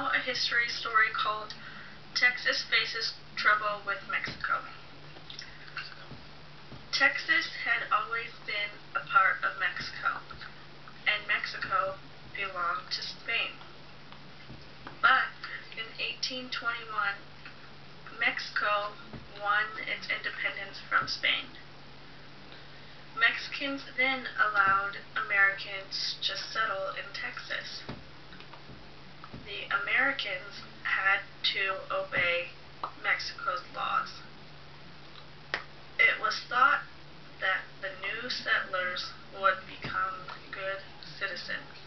now a history story called Texas Faces Trouble with Mexico. Texas had always been a part of Mexico, and Mexico belonged to Spain. But in 1821, Mexico won its independence from Spain. Mexicans then allowed Americans to settle in Texas. The Americans had to obey Mexico's laws. It was thought that the new settlers would become good citizens.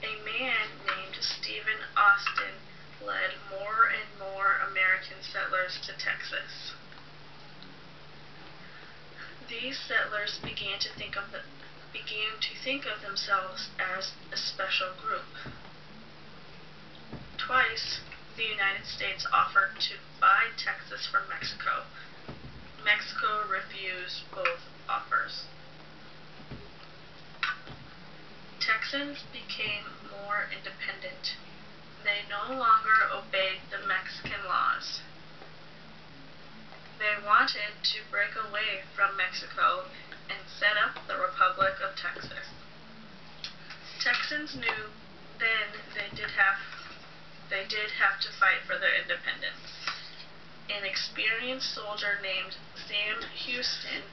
A man named Stephen Austin led more and more American settlers to Texas. These settlers began to think of themselves as a special group. Twice, the United States offered to buy Texas from Mexico. Mexico refused both offers. Texans became more independent. They no longer obeyed the Mexican laws. They wanted to break away from Mexico and set up the Republic of Texas. Texans knew then they did have to fight for their independence. An experienced soldier named Sam Houston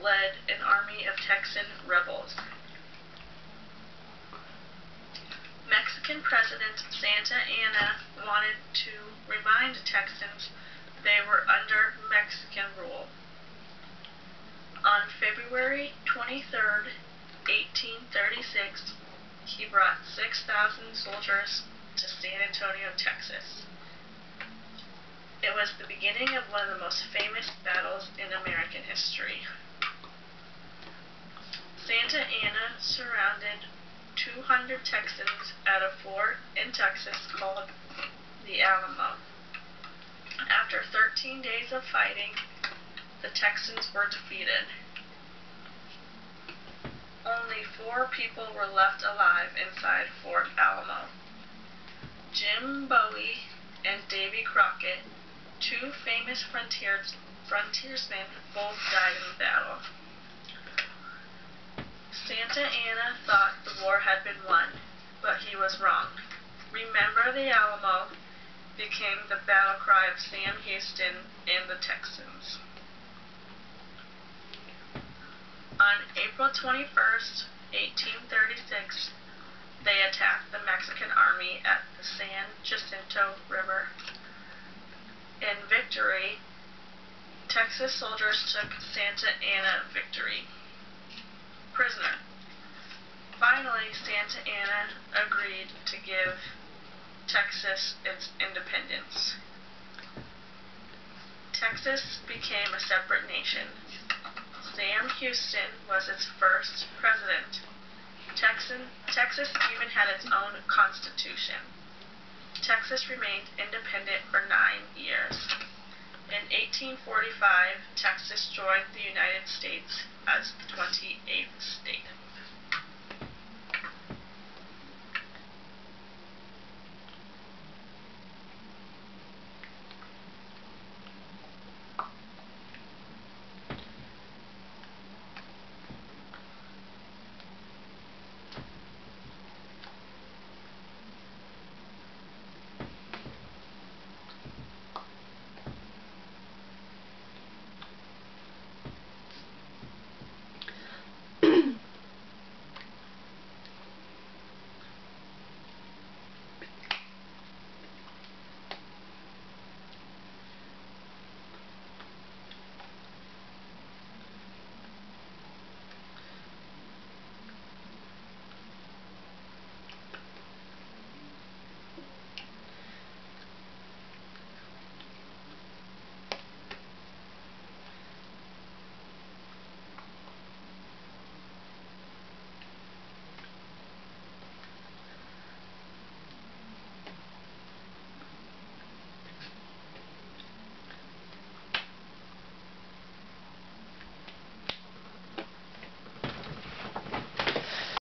led an army of Texan rebels. Mexican President Santa Anna wanted to remind Texans they were under Mexican rule. On February 23, 1836, he brought 6,000 soldiers to San Antonio, Texas. It was the beginning of one of the most famous battles in American history. Santa Anna surrounded 200 Texans at a fort in Texas called the Alamo. After 13 days of fighting, the Texans were defeated. Only 4 people were left alive inside Fort Alamo. Jim Bowie and Davy Crockett, 2 famous frontiersmen, both died in the battle. Santa Anna thought the war had been won, but he was wrong. Remember the Alamo became the battle cry of Sam Houston and the Texans. On April 21, 1836, they attacked the Mexican army at the San Jacinto River. In victory, Texas soldiers took Santa Anna prisoner. Finally, Santa Anna agreed to give Texas its independence. Texas became a separate nation. Sam Houston was its first president. Texas even had its own constitution. Texas remained independent for 9 years. In 1845, Texas joined the United States as the 28th